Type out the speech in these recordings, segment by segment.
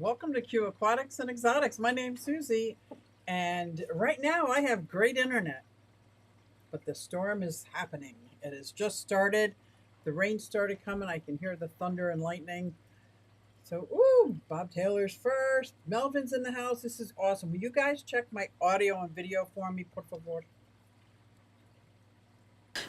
Welcome to Q Aquatics and Exotics. My name's Susie, and right now I have great internet, but the storm is happening. It has just started. The rain started coming. I can hear the thunder and lightning. So, Bob Taylor's first. Melvin's in the house. This is awesome. Will you guys check my audio and video for me, por favor?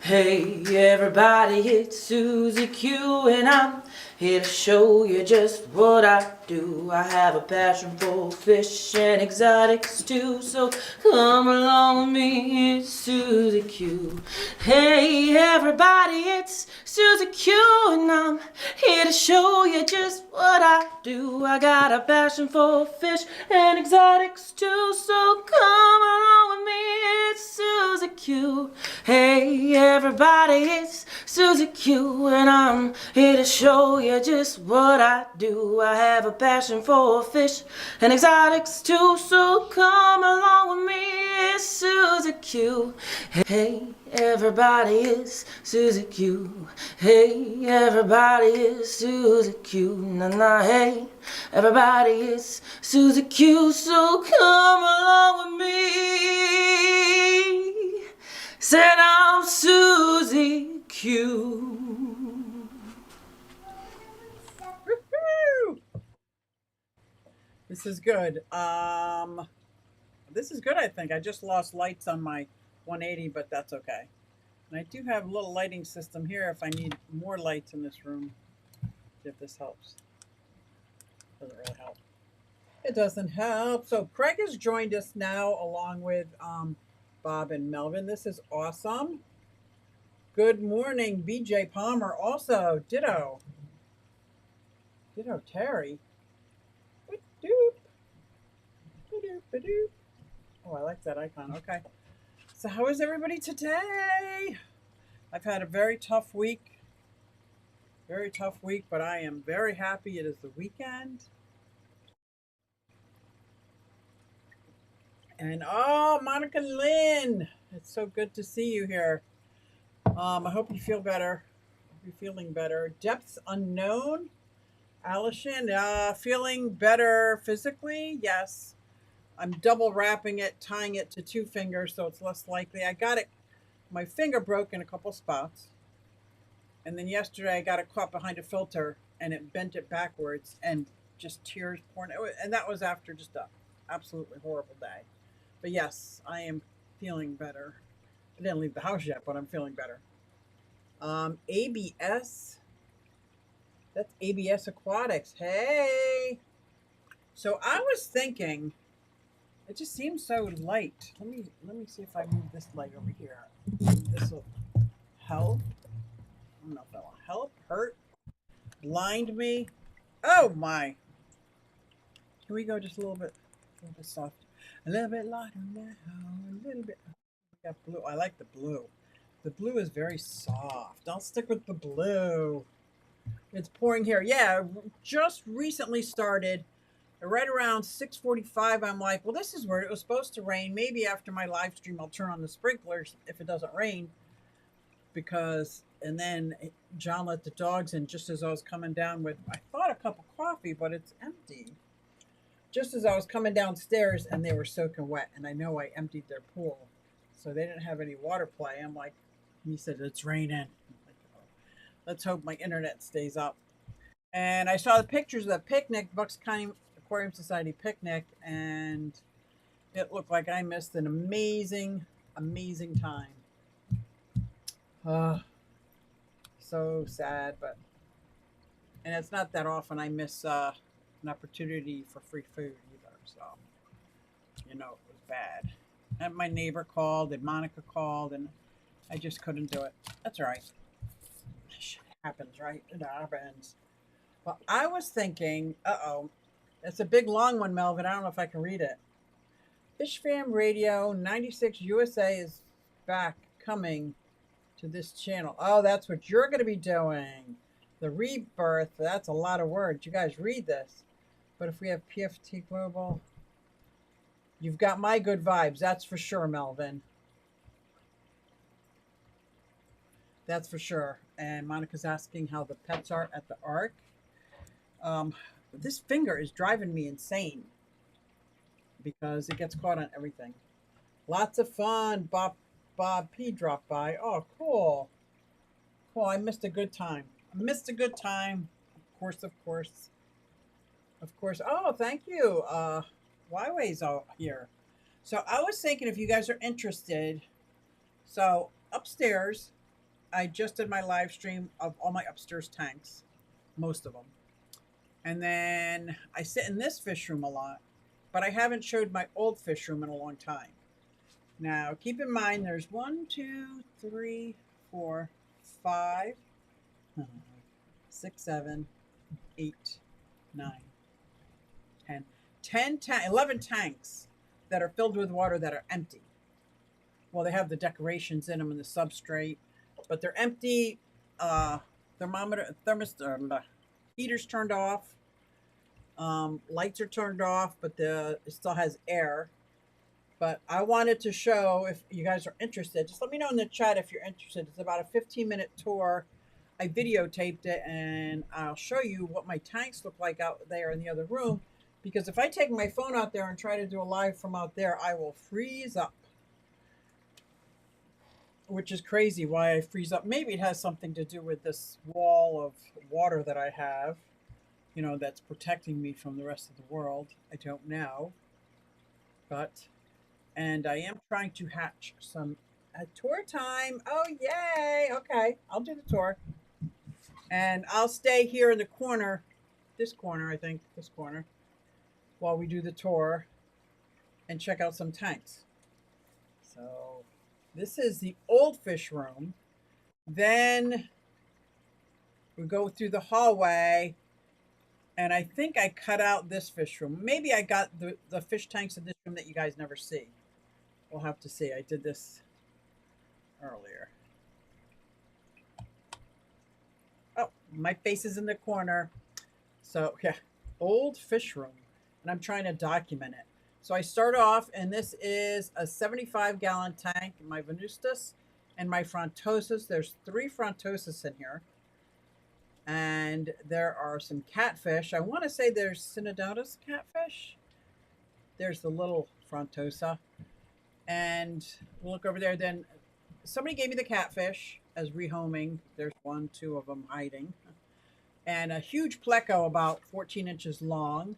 Hey everybody, it's Susie Q and I'm here to show you just what I do. I have a passion for fish and exotics too, so come along with me, it's Susie Q. Hey everybody, it's Susie Q and I'm here to show you just what I do. I got a passion for fish and exotics too, so come along with me, it's Susie Q. Hey everybody, it's Susie Q and I'm here to show you just what I do. I have a passion for fish and exotics too, so come along with me, it's Susie Q. Hey everybody, it's Susie Q. Hey everybody, it's Susie Q. Nah, hey everybody, it's Susie Q, so come along with me. Said I'm Susie Q. Woo-hoo! This is good. This is good, I think. I just lost lights on my 180, but that's okay. And I do have a little lighting system here if I need more lights in this room, if this helps. Doesn't really help. It doesn't help. So Craig has joined us now along with Bob and Melvin. This is awesome. Good morning, BJ Palmer. Also, ditto. Ditto Terry. Ba-doop. Ba-doop, ba-doop. Oh, I like that icon. Okay. So how is everybody today? I've had a very tough week. Very tough week, but I am very happy it is the weekend. And oh, Monica Lynn, it's so good to see you here. I hope you feel better. Hope you're feeling better. Depths unknown. Allison, feeling better physically? Yes. I'm double wrapping it, tying it to two fingers so it's less likely. I got it, my finger broke in a couple spots. And then yesterday I got it caught behind a filter and it bent it backwards and just tears pouring. And that was after just a absolutely horrible day. But yes, I am feeling better. I didn't leave the house yet, but I'm feeling better. ABS. That's ABS Aquatics. Hey. So I was thinking, it just seems so light. Let me see if I move this light over here. This will help. I don't know if that will help, hurt, blind me. Oh my. Can we go just a little bit soft? A little bit lighter now. A little bit. We got blue. I like the blue. The blue is very soft. I'll stick with the blue. It's pouring here. Yeah, just recently started. Right around 6:45, I'm like, well, this is where it was supposed to rain. Maybe after my live stream, I'll turn on the sprinklers if it doesn't rain. And then John let the dogs in just as I was coming down with, I thought a cup of coffee, but it's empty. Just as I was coming downstairs and they were soaking wet. And I know I emptied their pool. So they didn't have any water play. I'm like, he said, it's raining. Like, oh, let's hope my internet stays up. And I saw the pictures of the picnic, Bucks County Aquarium Society picnic, and it looked like I missed an amazing, amazing time. So sad, and it's not that often I miss an opportunity for free food either. So, it was bad. And my neighbor called, and Monica called, and I just couldn't do it. That's all right. Shit happens, right? It happens. Well, I was thinking, it's a big long one, Melvin. I don't know if I can read it. Fish Fam Radio 96 USA is back coming to this channel. Oh, that's what you're going to be doing. The rebirth. That's a lot of words. You guys read this. But if we have PFT Global, you've got my good vibes. That's for sure, Melvin. That's for sure. And Monica's asking how the pets are at the Ark. This finger is driving me insane because it gets caught on everything. Lots of fun. Bob P dropped by. Oh, cool. Cool. I missed a good time. I missed a good time. Of course, of course. Of course. Oh, thank you. Huawei's out here. So I was thinking if you guys are interested. So upstairs, I just did my live stream of all my upstairs tanks, most of them. And then I sit in this fish room a lot, but I haven't showed my old fish room in a long time. Now, keep in mind there's 1, 2, 3, 4, 5, 6, 7, 8, 9, 10, 11 tanks that are filled with water that are empty. Well, they have the decorations in them and the substrate, but they're empty. Heaters turned off. Lights are turned off, but it still has air. But I wanted to show, if you guys are interested, just let me know in the chat if you're interested. It's about a 15-minute tour. I videotaped it, and I'll show you what my tanks look like out there in the other room. Because if I take my phone out there and try to do a live from out there, I will freeze up. Which is crazy why I freeze up. Maybe it has something to do with this wall of water that I have, you know, that's protecting me from the rest of the world. I don't know. And I am trying to hatch some tour time. Oh, yay. Okay, I'll do the tour. And I'll stay here in the corner, this corner, I think, this corner, while we do the tour and check out some tanks. So this is the old fish room. Then we go through the hallway, and I think I cut out this fish room. Maybe I got the fish tanks in this room that you guys never see. We'll have to see. I did this earlier. Oh, my face is in the corner. So yeah, old fish room. And I'm trying to document it. So I start off, and this is a 75-gallon tank, my Venustus and my Frontosis. There's 3 Frontosis in here. And there are some catfish. I want to say there's Synodotus catfish. There's the little Frontosa. And we'll look over there. Then somebody gave me the catfish as rehoming. There's 1, 2 of them hiding. And a huge pleco about 14 inches long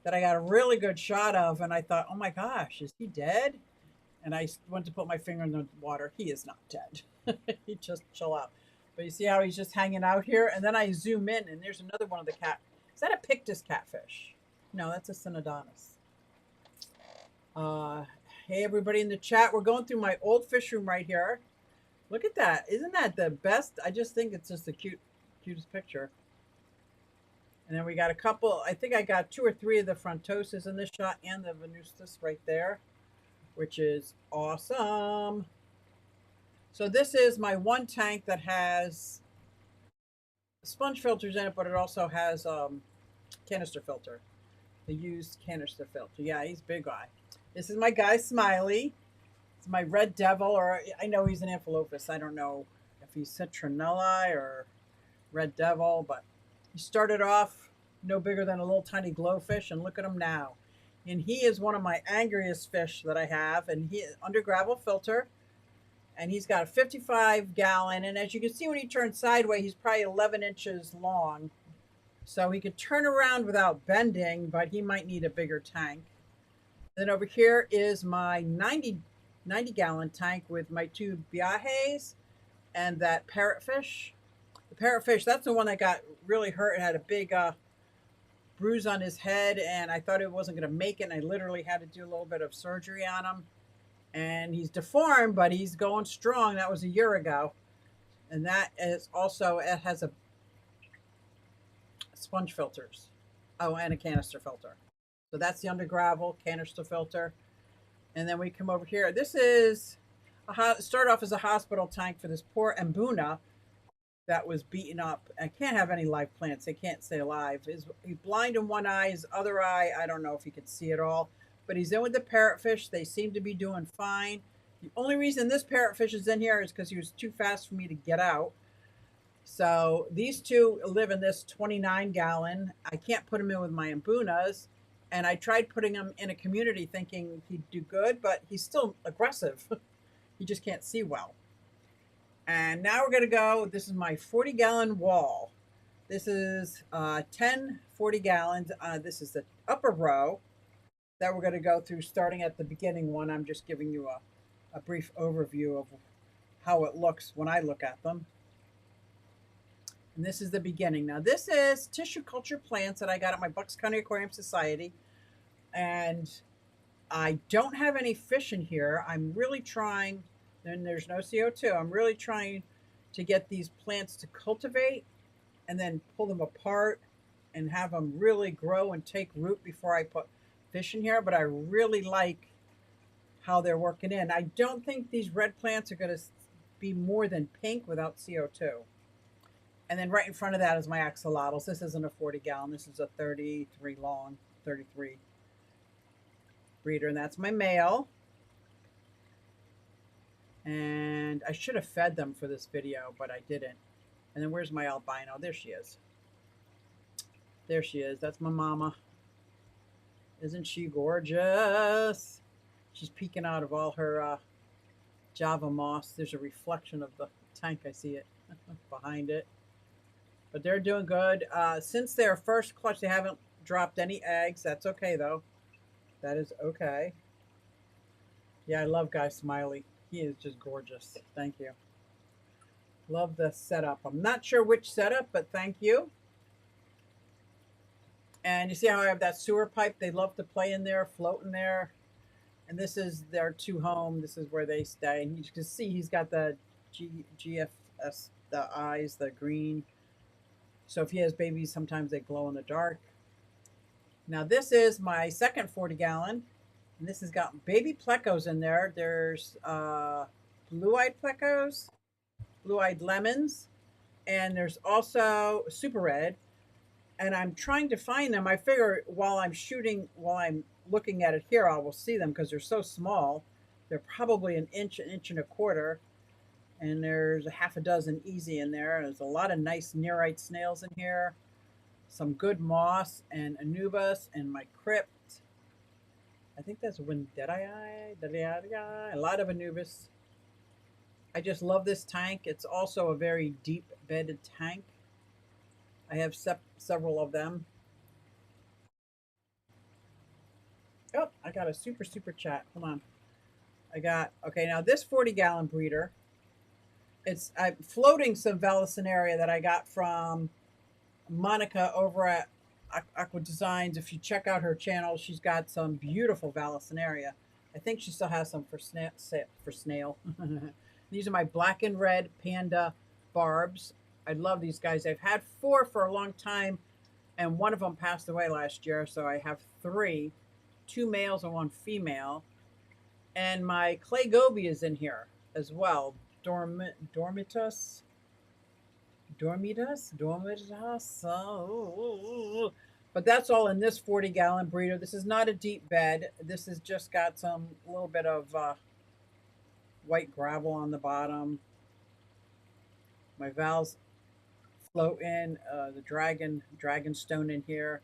that I got a really good shot of. And I thought, oh my gosh, is he dead? And I went to put my finger in the water. He is not dead. He just chill out. But you see how he's just hanging out here? And then I zoom in, and there's another one of the cat. Is that a Pictus catfish? No, that's a Synodontis. Hey, everybody in the chat. We're going through my old fish room right here. Look at that. Isn't that the best? I just think it's just the cutest picture. And then we got a couple. I think I got 2 or 3 of the Frontosis in this shot and the Venustus right there, which is awesome. So this is my one tank that has sponge filters in it, but it also has canister filter, the used canister filter. Yeah, he's big guy. This is my guy Smiley. It's my red devil, or I know he's an Amphilophus. I don't know if he's citronella or red devil, but he started off no bigger than a little tiny glowfish, and look at him now. And he is one of my angriest fish that I have, and he under gravel filter. And he's got a 55-gallon. And as you can see, when he turns sideways, he's probably 11 inches long. So he could turn around without bending, but he might need a bigger tank. Then over here is my 90-gallon tank with my 2 biahes and that parrotfish. The parrotfish, that's the one that got really hurt. It had a big bruise on his head, and I thought it wasn't going to make it. And I literally had to do a little bit of surgery on him. And he's deformed, but he's going strong. That was a year ago. And that is also, it has a sponge filters. Oh, and a canister filter. So that's the under gravel canister filter. And then we come over here. This is, start off as a hospital tank for this poor Mbuna that was beaten up. I can't have any live plants. They can't stay alive. He's blind in one eye. His other eye, I don't know if he could see at all. But he's in with the parrotfish. They seem to be doing fine. The only reason this parrotfish is in here is because he was too fast for me to get out. So these two live in this 29 gallon. I can't put them in with my Mbunas. And I tried putting him in a community thinking he'd do good, but he's still aggressive. He just can't see well. And now we're going to go. This is my 40-gallon wall. This is 10 40 gallons. This is the upper row that we're going to go through starting at the beginning one. I'm just giving you a brief overview of how it looks when I look at them. And this is the beginning. Now, this is tissue culture plants that I got at my Bucks County Aquarium Society. And I don't have any fish in here. I'm really trying, and there's no CO2. I'm really trying to get these plants to cultivate and then pull them apart and have them really grow and take root before I put fish in here. But I really like how they're working in. I don't think these red plants are going to be more than pink without CO2. And then right in front of that is my axolotls. This isn't a 40-gallon. This is a 33 long, 33 breeder, and that's my male. And I should have fed them for this video, but I didn't. And then where's my albino? There she is. There she is. That's my mama. Isn't she gorgeous? She's peeking out of all her Java moss. There's a reflection of the tank. I see it behind it. But they're doing good. Since their first clutch, they haven't dropped any eggs. That's okay, though. That is okay. Yeah, I love Guy Smiley. He is just gorgeous. Thank you. Love the setup. I'm not sure which setup, but thank you. And you see how I have that sewer pipe? They love to play in there, float in there. And this is their two home. This is where they stay. And you can see he's got the GFS, the eyes, the green. So if he has babies, sometimes they glow in the dark. Now this is my second 40-gallon. And this has got baby plecos in there. There's blue-eyed plecos, blue-eyed lemons, and there's also super red. And I'm trying to find them. I figure while I'm looking at it here, I will see them because they're so small. They're probably an inch and a quarter. And there's a half a dozen easy in there. There's a lot of nice nearite snails in here. Some good moss and anubis and my crypt. I think that's Windedii, a lot of anubis. I just love this tank. It's also a very deep bedded tank. I have several of them. Oh, I got a super chat. Come on. Okay, now this 40-gallon breeder, I'm floating some Vallisneria that I got from Monica over at Aqua Designs. If you check out her channel, she's got some beautiful Vallisneria. I think she still has some for snail. These are my black and red panda barbs. I love these guys. I've had 4 for a long time, and one of them passed away last year, so I have 3, 2 males and 1 female. And my clay goby is in here as well. Dormitus. Oh. But that's all in this 40-gallon breeder. This is not a deep bed. This has just got some little bit of white gravel on the bottom. My valves float in, the dragon stone in here.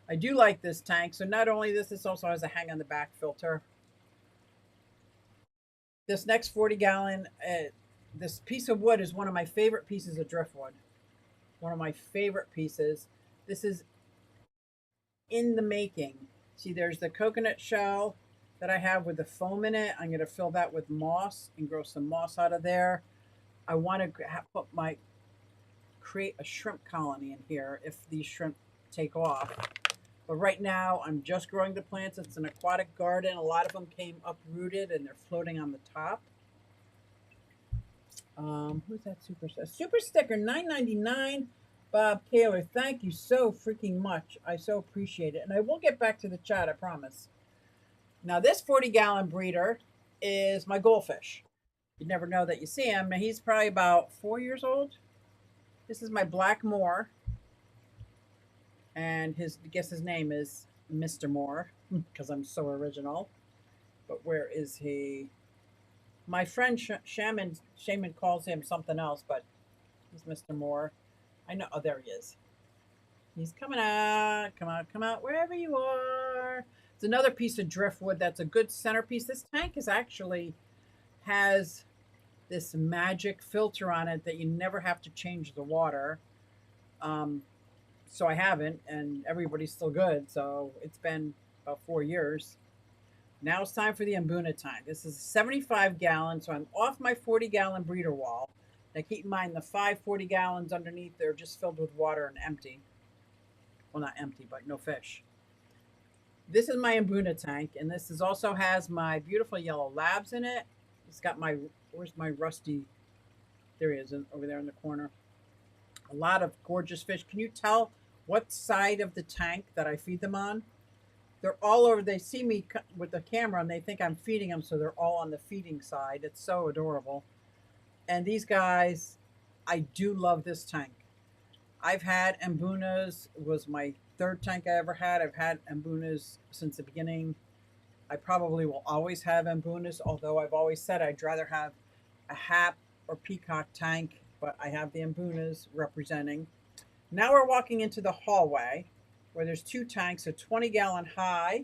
I do like this tank. So not only this also has a hang on the back filter. This next 40-gallon, this piece of wood is one of my favorite pieces of driftwood. One of my favorite pieces. This is in the making. See, there's the coconut shell that I have with the foam in it. I'm going to fill that with moss and grow some moss out of there. I want to create a shrimp colony in here if these shrimp take off. But right now, I'm just growing the plants. It's an aquatic garden. A lot of them came uprooted and they're floating on the top. Who's that super sticker? Super sticker, $9.99. Bob Kaler, thank you so freaking much. I so appreciate it. And I will get back to the chat, I promise. Now, this 40-gallon breeder is my goldfish. You never know that you see him. Now, he's probably about 4 years old. This is my black Moor. And I guess his name is Mr. Moore, because I'm so original. But where is he? My friend Shaman calls him something else, but He's Mr. Moore. I know. Oh, there he is. He's coming out. Come out, come out, wherever you are. It's another piece of driftwood that's a good centerpiece. This tank is actually has this magic filter on it that you never have to change the water. Um, so I haven't, and everybody's still good. So it's been about 4 years. Now it's time for the Mbuna tank. This is a 75 gallon, so I'm off my 40-gallon breeder wall. Now keep in mind the 5 40 gallons underneath, they're just filled with water and empty. Well, not empty, but no fish. This is my Mbuna tank, and this is also has my beautiful yellow labs in it. It's got my, where's my rusty, there he is, over there in the corner. A lot of gorgeous fish. Can you tell what side of the tank that I feed them on? They're all over. They see me with the camera and they think I'm feeding them, so they're all on the feeding side. It's so adorable. And these guys, I do love this tank. I've had Mbunas. It was my third tank I ever had. I've had Mbunas since the beginning. I probably will always have Mbunas, although I've always said I'd rather have a Hap or Peacock tank, but I have the Mbunas representing. Now we're walking into the hallway where there's two tanks, a 20-gallon high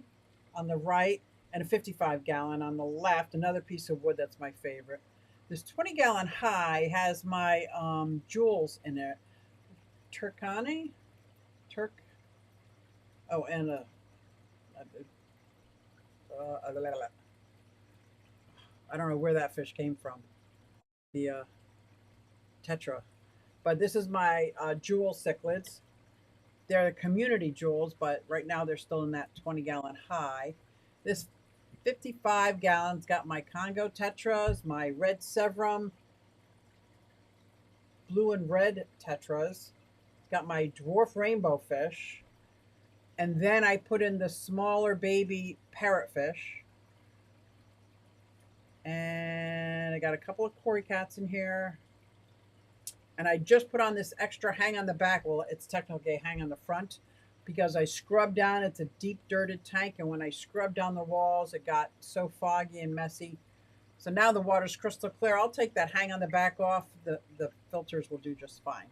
on the right and a 55-gallon on the left. Another piece of wood that's my favorite. This 20-gallon high has my jewels in it. Turkani? Turk? Oh, and I don't know where that fish came from. The tetra. But this is my jewel cichlids. They're the community jewels, but right now they're still in that 20-gallon high. This 55 gallons got my Congo tetras, my red Severum, blue and red tetras. It's got my dwarf rainbow fish. And then I put in the smaller baby parrotfish. And I got a couple of cory cats in here. And I just put on this extra hang on the back. Well, it's technically a hang on the front because I scrubbed down. It's a deep dirted tank. And when I scrubbed down the walls, it got so foggy and messy. So now the water's crystal clear. I'll take that hang on the back off. The filters will do just fine.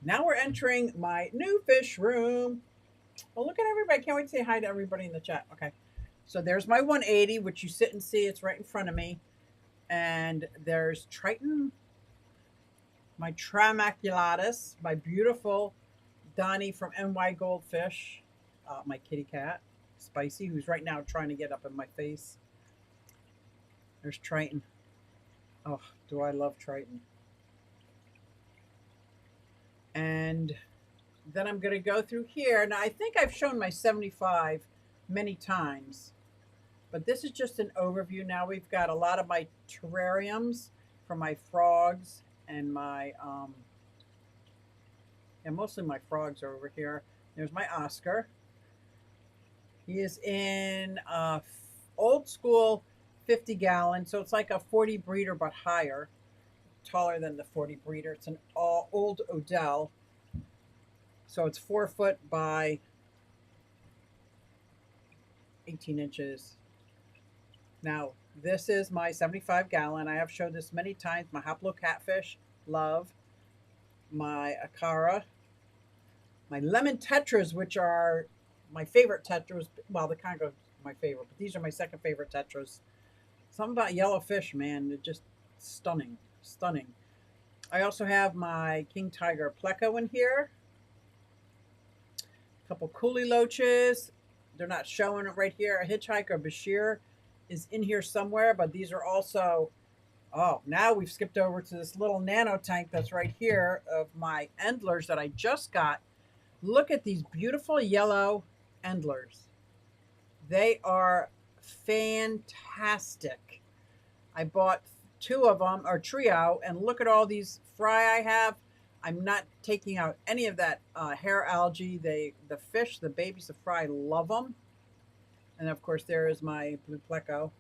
Now we're entering my new fish room. Well, look at everybody. I can't wait to say hi to everybody in the chat. Okay. So there's my 180, which you sit and see. It's right in front of me. And there's Triton, my Trimaculatus, my beautiful Donnie from NY Goldfish, my kitty cat, Spicy, who's right now trying to get up in my face. There's Triton. Oh, do I love Triton. And then I'm going to go through here. Now, I think I've shown my 75 many times, but this is just an overview. Now we've got a lot of my terrariums for my frogs and my, and mostly my frogs are over here. There's my Oscar. He is in old school 50 gallon. So it's like a 40 breeder, but higher, taller than the 40 breeder. It's an old Odell. So it's 4 foot by 18 inches. Now, this is my 75 gallon. I have showed this many times. My Haplo catfish, love. My Akara. My lemon tetras, which are my favorite tetras. Well, the Congo is my favorite, but these are my second favorite tetras. Something about yellow fish, man. They're just stunning, stunning. I also have my King Tiger Pleco in here. A couple coolie loaches. They're not showing it right here. A hitchhiker Bashir is in here somewhere, but these are also, oh, now we've skipped over to this little nano tank that's right here of my endlers that I just got. Look at these beautiful yellow endlers. They are fantastic. I bought 2 of them, or trio, and look at all these fry I have. I'm not taking out any of that hair algae. The fish, the babies of fry, love them. And of course, there is my blue pleco.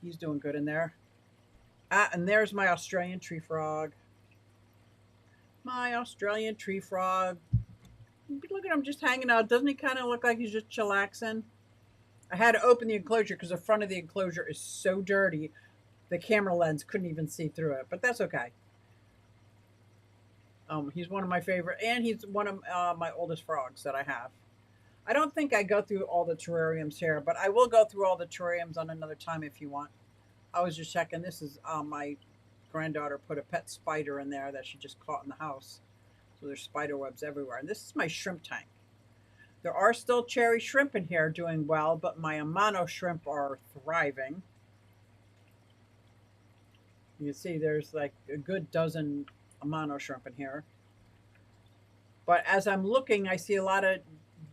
He's doing good in there. And there's my Australian tree frog. My Australian tree frog. Look at him just hanging out. Doesn't he kind of look like he's just chillaxing? I had to open the enclosure because the front of the enclosure is so dirty. The camera lens couldn't even see through it, but that's okay. He's one of my favorite, and he's one of my oldest frogs that I have. I don't think I go through all the terrariums here, but I will go through all the terrariums on another time if you want. I was just checking. This is my granddaughter put a pet spider in there that she just caught in the house. So there's spider webs everywhere. And this is my shrimp tank. There are still cherry shrimp in here doing well, but my Amano shrimp are thriving. You can see there's like a good dozen Amano shrimp in here. But as I'm looking, I see a lot of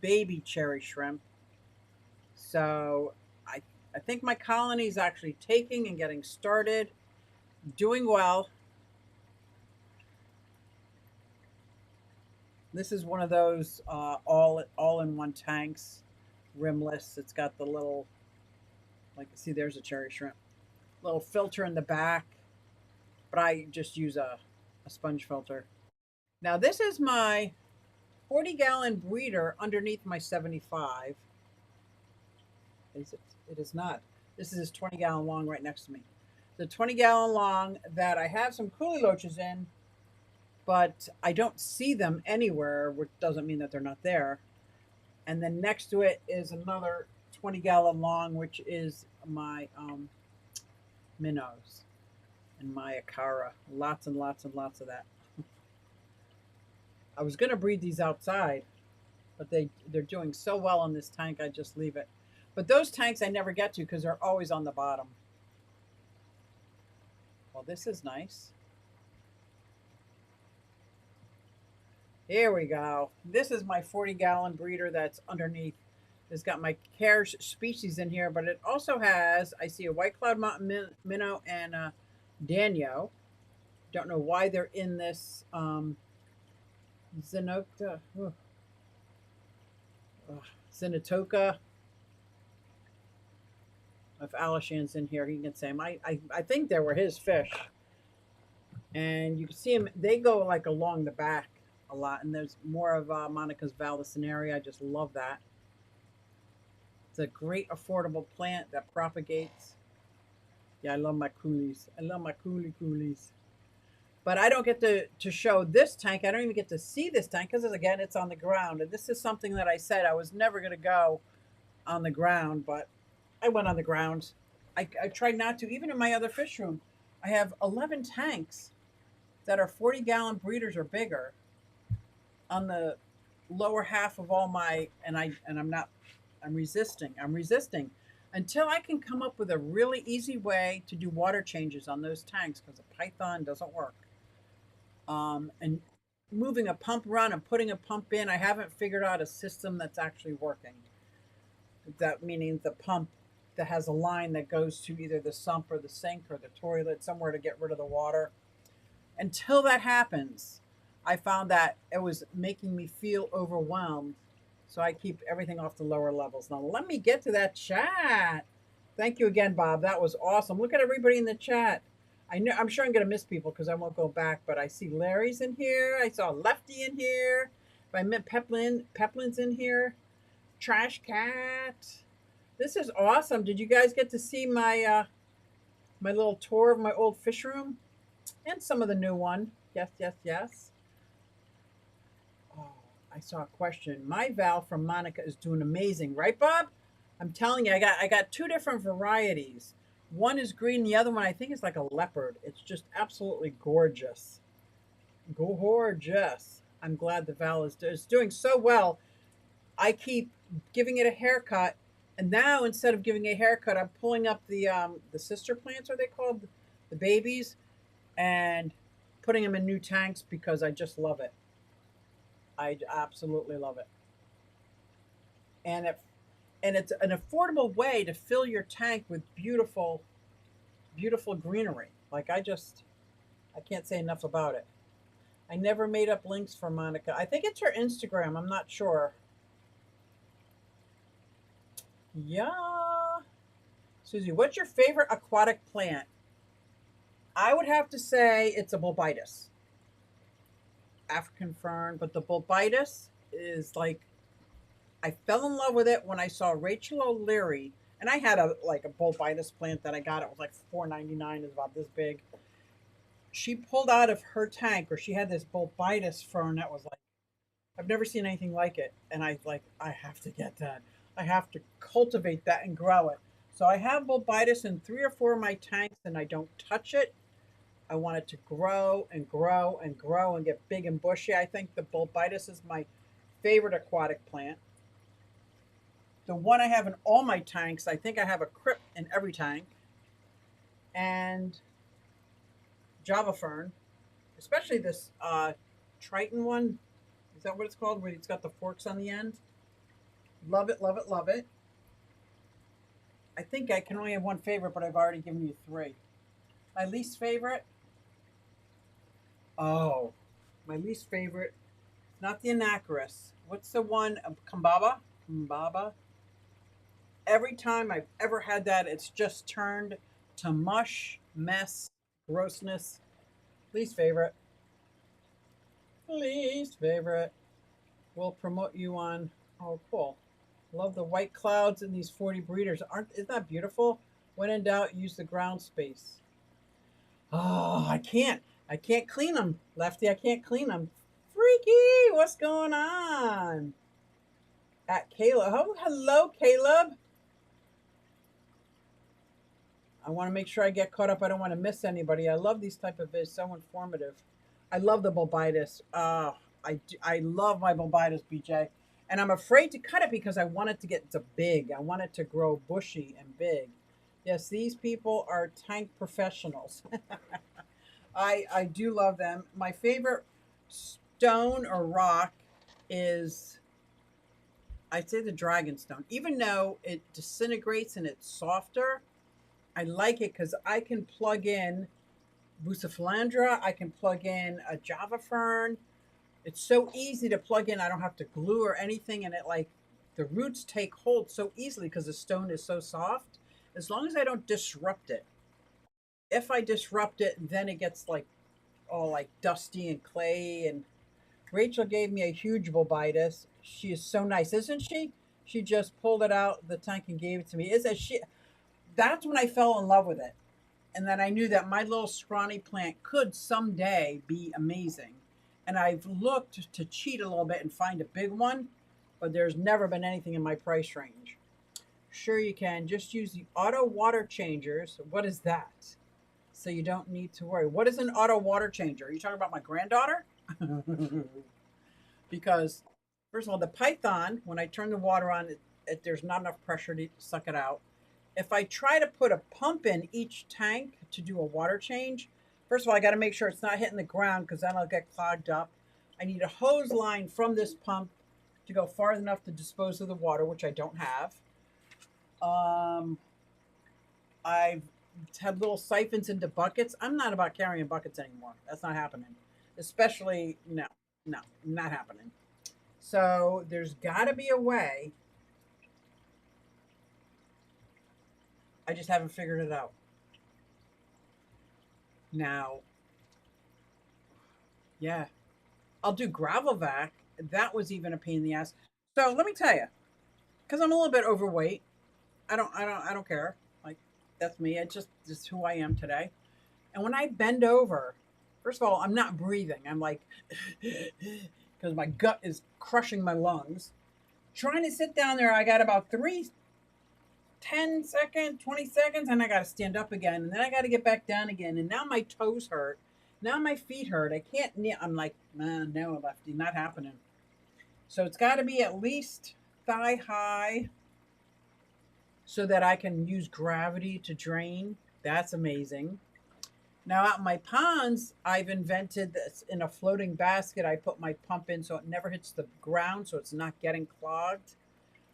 baby cherry shrimp. So I think my colony is actually taking and getting started, doing well. This is one of those all in one tanks, rimless. It's got the little, like, see, there's a cherry shrimp, little filter in the back, but I just use a sponge filter. Now this is my 40-gallon breeder underneath my 75. Is it? It is not. This is 20-gallon long right next to me. The 20-gallon long that I have some coolie loaches in, but I don't see them anywhere, which doesn't mean that they're not there. And then next to it is another 20-gallon long, which is my minnows and my Akara. Lots and lots and lots of that. I was going to breed these outside, but they're doing so well in this tank, I just leave it. But those tanks I never get to because they're always on the bottom. Well, this is nice. Here we go. This is my 40-gallon breeder that's underneath. It's got my care species in here, but it also has, I see a white cloud mountain minnow and a Danio. Don't know why they're in this Zenota. Zenatoka. If Alishan's in here, he can say him. I think they were his fish. And you can see them, they go like along the back a lot. And there's more of Monica's Valdicenaria. I just love that. It's a great affordable plant that propagates. Yeah, I love my coolies. I love my coolies. But I don't get to show this tank. I don't even get to see this tank because, again, it's on the ground. And this is something that I said I was never going to go on the ground, but I went on the ground. I tried not to. Even in my other fish room, I have 11 tanks that are 40-gallon breeders or bigger on the lower half of all my, and I'm resisting until I can come up with a really easy way to do water changes on those tanks because a Python doesn't work. And moving a pump around and putting a pump in, I haven't figured out a system that's actually working. That meaning the pump that has a line that goes to either the sump or the sink or the toilet, somewhere to get rid of the water. Until that happens, I found that it was making me feel overwhelmed. So I keep everything off the lower levels. Now let me get to that chat. Thank you again, Bob. That was awesome. Look at everybody in the chat. I'm sure I'm going to miss people because I won't go back, but I see Larry's in here. I saw Lefty in here. I met Peplin's in here. Trash Cat. This is awesome. Did you guys get to see my my little tour of my old fish room? And some of the new one. Yes, yes, yes. Oh, I saw a question. My Val from Monica is doing amazing, right, Bob? I'm telling you, I got two different varieties. One is green, the other one I think is like a leopard. It's just absolutely gorgeous. Gorgeous. I'm glad the Val is doing so well. I keep giving it a haircut, and now instead of giving a haircut, I'm pulling up the sister plants, are they called? The babies, and putting them in new tanks because I just love it. I absolutely love it. And it's an affordable way to fill your tank with beautiful, beautiful greenery. Like I can't say enough about it. I never made up links for Monica. I think it's her Instagram. I'm not sure. Yeah. Susie, what's your favorite aquatic plant? I would have to say it's a bulbitis. African fern, but the bulbitis is like, I fell in love with it when I saw Rachel O'Leary, and I had a bulbitis plant that I got. It was like $4.99. It's about this big, she pulled out of her tank, or she had this bulbitis fern that was like, I've never seen anything like it. And I have to get that. I have to cultivate that and grow it. So I have bulbitis in 3 or 4 of my tanks, and I don't touch it. I want it to grow and grow and grow and get big and bushy. I think the bulbitis is my favorite aquatic plant. The one I have in all my tanks, I think I have a crypt in every tank. And Java fern, especially this Triton one. Is that what it's called? Where it's got the forks on the end. Love it, love it, love it. I think I can only have one favorite, but I've already given you 3. My least favorite. Oh, my least favorite. Not the Anacharis. What's the one? Kambaba? Kambaba? Every time I've ever had that, it's just turned to mush, mess, grossness. Least favorite. Least favorite. We'll promote you on. Oh, cool. Love the white clouds in these 40 breeders. Isn't that beautiful? When in doubt, use the ground space. Oh, I can't. I can't clean them. Lefty, I can't clean them. Freaky, what's going on? At Caleb. Oh, hello, Caleb. I want to make sure I get caught up. I don't want to miss anybody. I love these type of vids. So informative. I love the bulbitis. I love my bulbitis, BJ. And I'm afraid to cut it because I want it to get to big. I want it to grow bushy and big. Yes, these people are tank professionals. I do love them. My favorite stone or rock is, I'd say, the dragonstone. Even though it disintegrates and it's softer, I like it because I can plug in Bucephalandra. I can plug in a Java fern. It's so easy to plug in. I don't have to glue or anything. And the roots take hold so easily because the stone is so soft. As long as I don't disrupt it. If I disrupt it, then it gets all like dusty and clay. And Rachel gave me a huge bulbitis. She is so nice, isn't she? She just pulled it out the tank and gave it to me. That's when I fell in love with it. And then I knew that my little scrawny plant could someday be amazing. And I've looked to cheat a little bit and find a big one, but there's never been anything in my price range. Sure you can. Just use the auto water changers. What is that? So you don't need to worry. What is an auto water changer? Are you talking about my granddaughter? Because, first of all, the Python, when I turn the water on, there's not enough pressure to suck it out. If I try to put a pump in each tank to do a water change, first of all, I got to make sure it's not hitting the ground because then I'll get clogged up. I need a hose line from this pump to go far enough to dispose of the water, which I don't have. I've had little siphons into buckets. I'm not about carrying buckets anymore. That's not happening. Especially, no, not happening. So there's got to be a way. I just haven't figured it out. Now, yeah, I'll do gravel vac. That was even a pain in the ass. So let me tell you, because I'm a little bit overweight. I don't care. Like, that's me. It's just who I am today. And when I bend over, first of all, I'm not breathing. I'm like, because my gut is crushing my lungs. Trying to sit down there, I got about 10 seconds, 20 seconds, and I got to stand up again. And then I got to get back down again. And now my toes hurt. Now my feet hurt. I can't kneel. I'm like, man, no, Lefty, not happening. So it's got to be at least thigh high so that I can use gravity to drain. That's amazing. Now, out in my ponds, I've invented this in a floating basket. I put my pump in so it never hits the ground, so it's not getting clogged.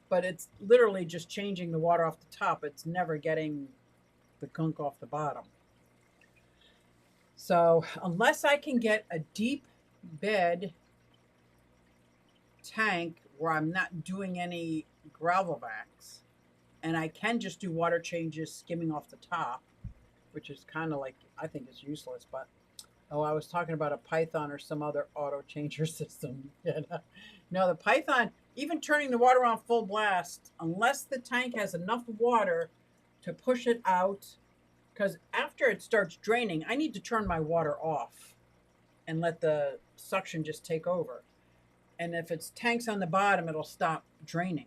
But it's literally just changing the water off the top. It's never getting the gunk off the bottom. So unless I can get a deep bed tank where I'm not doing any gravel vacs, and I can just do water changes skimming off the top, which is kind of like, I think it's useless, but oh, I was talking about a Python or some other auto changer system. No, the Python, even turning the water on full blast, unless the tank has enough water to push it out, because after it starts draining, I need to turn my water off and let the suction just take over. And if it's tanks on the bottom, it'll stop draining.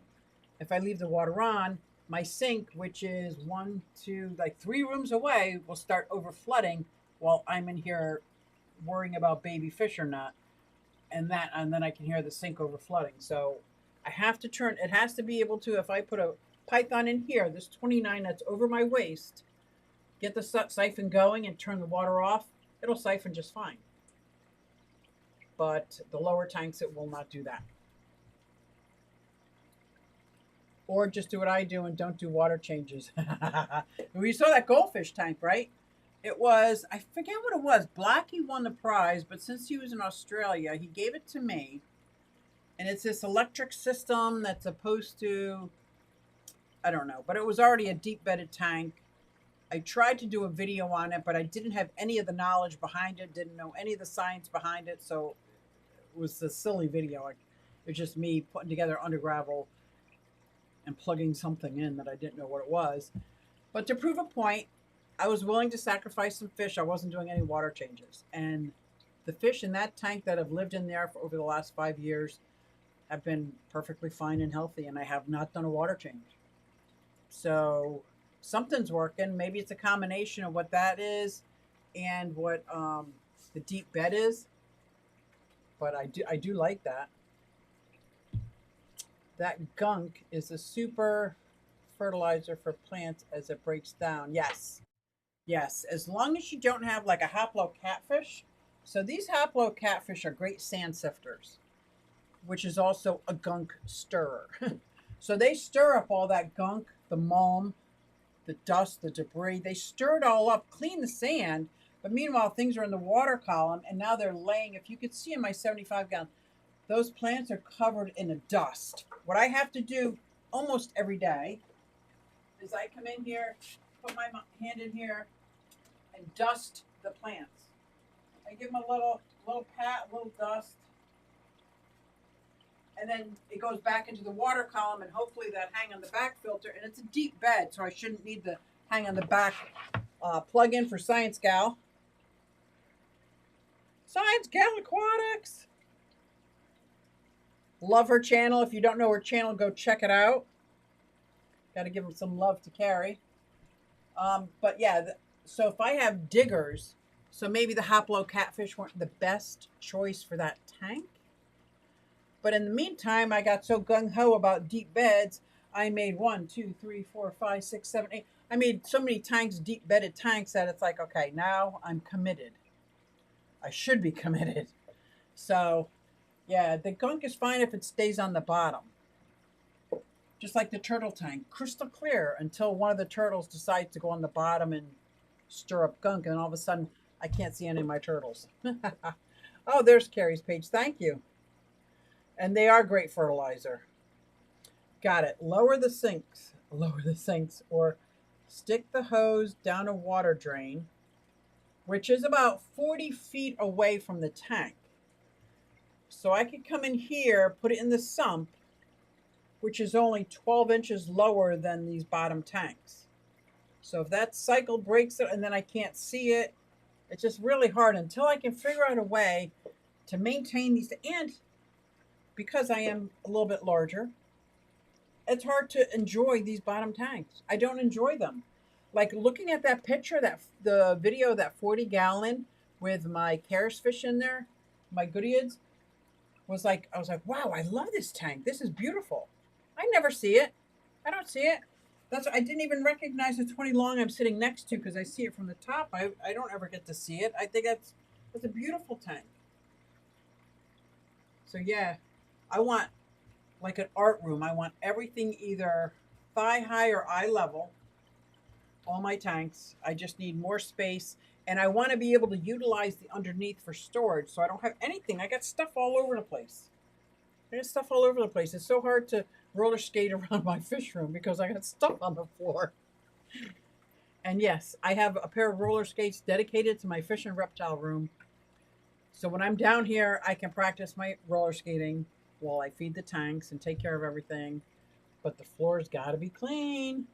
If I leave the water on, my sink, which is one, two, like 3 rooms away, will start over flooding while I'm in here worrying about baby fish or not. And then I can hear the sink over flooding. So I have to turn, it has to be able to, if I put a python in here, this 29 that's over my waist, get the siphon going and turn the water off, it'll siphon just fine. But the lower tanks, it will not do that. Or just do what I do and don't do water changes. We saw that goldfish tank, right? It was, I forget what it was. Blackie won the prize, but since he was in Australia, he gave it to me. And it's this electric system that's supposed to, I don't know, but it was already a deep bedded tank. I tried to do a video on it, but I didn't have any of the knowledge behind it, didn't know any of the science behind it. So it was a silly video. It was just me putting together under gravel and plugging something in that I didn't know what it was. But to prove a point, I was willing to sacrifice some fish. I wasn't doing any water changes. And the fish in that tank that have lived in there for over the last 5 years have been perfectly fine and healthy, and I have not done a water change. So something's working. Maybe it's a combination of what that is and what the deep bed is. But I do like that. That gunk is a super fertilizer for plants as it breaks down. Yes. Yes. As long as you don't have like a haplo catfish. So these haplo catfish are great sand sifters, which is also a gunk stirrer. So they stir up all that gunk, the mulm, the dust, the debris. They stir it all up, clean the sand. But meanwhile, things are in the water column, and now they're laying. If you could see in my 75-gallon, those plants are covered in a dust. What I have to do almost every day is I come in here, put my hand in here, and dust the plants. I give them a little pat, a little dust, and then it goes back into the water column, and hopefully that hang on the back filter. And it's a deep bed, so I shouldn't need the hang on the back plug in for Science Gal. Science Gal Aquatics. Love her channel. If you don't know her channel, go check it out. Got to give them some love to carry. But yeah, so if I have diggers, so maybe the haplo catfish weren't the best choice for that tank. But in the meantime, I got so gung-ho about deep beds, I made 1, 2, 3, 4, 5, 6, 7, 8. I made so many tanks, deep bedded tanks, that it's like, okay, now I'm committed. I should be committed. So yeah, the gunk is fine if it stays on the bottom. Just like the turtle tank, crystal clear until one of the turtles decides to go on the bottom and stir up gunk, and all of a sudden I can't see any of my turtles. Oh, there's Carrie's page. Thank you. And they are great fertilizer. Got it. Lower the sinks, or stick the hose down a water drain, which is about 40 feet away from the tank. So I could come in here, put it in the sump, which is only 12 inches lower than these bottom tanks. So if that cycle breaks it and then I can't see it, it's just really hard until I can figure out a way to maintain these. And because I am a little bit larger, it's hard to enjoy these bottom tanks. I don't enjoy them. Like looking at that picture, the video, that 40-gallon with my Karis fish in there, my Goodeids, I was like, wow, I love this tank. This is beautiful. I never see it. I don't see it. I didn't even recognize the 20 long I'm sitting next to because I see it from the top. I don't ever get to see it. I think that's a beautiful tank. So yeah, I want like an art room. I want everything either thigh high or eye level. All my tanks. I just need more space, and I want to be able to utilize the underneath for storage, so I don't have anything. I got stuff all over the place. It's so hard to roller skate around my fish room because I got stuff on the floor. And yes, I have a pair of roller skates dedicated to my fish and reptile room. So when I'm down here, I can practice my roller skating while I feed the tanks and take care of everything. But the floor's got to be clean.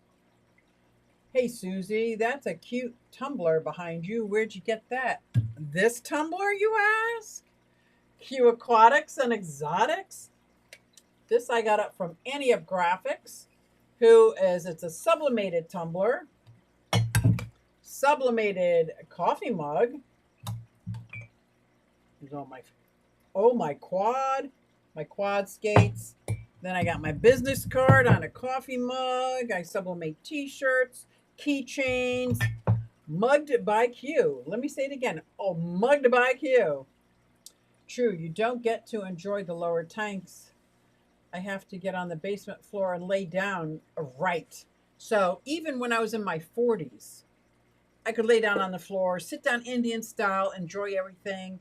Hey, Susie, that's a cute tumbler behind you. Where'd you get that? This tumbler, you ask? Q Aquatics and Exotics? This I got up from Annie of Graphics, it's a sublimated tumbler, sublimated coffee mug. Here's my quad skates. Then I got my business card on a coffee mug. I sublimate t-shirts, keychains, mugged by Q. Let me say it again. Oh, mugged by Q. True, you don't get to enjoy the lower tanks. I have to get on the basement floor and lay down. Right. So even when I was in my 40s, I could lay down on the floor, sit down Indian style, enjoy everything,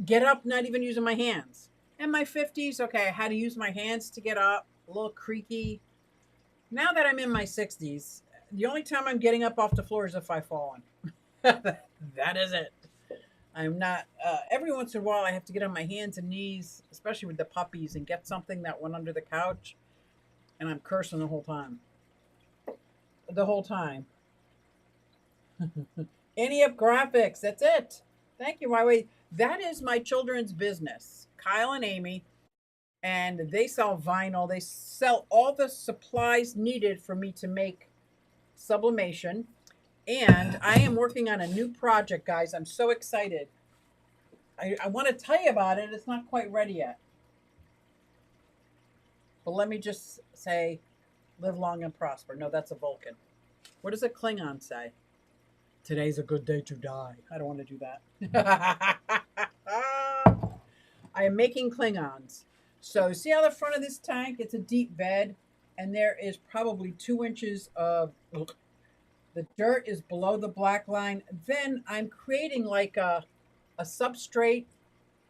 get up, not even using my hands. In my 50s, okay, I had to use my hands to get up, a little creaky. Now that I'm in my 60s, the only time I'm getting up off the floor is if I've fallen. That is it. I'm not, every once in a while, I have to get on my hands and knees, especially with the puppies, and get something that went under the couch. And I'm cursing the whole time. The whole time. Any up graphics, that's it. Thank you, Huawei. That is my children's business, Kyle and Amy, and they sell vinyl. They sell all the supplies needed for me to make sublimation. And I am working on a new project, guys. I'm so excited. I want to tell you about it. It's not quite ready yet. But let me just say, live long and prosper. No, that's a Vulcan. What does a Klingon say? Today's a good day to die. I don't want to do that. I am making Klingons. So see how the front of this tank, it's a deep bed, and there is probably 2 inches of, the dirt is below the black line. Then I'm creating like a substrate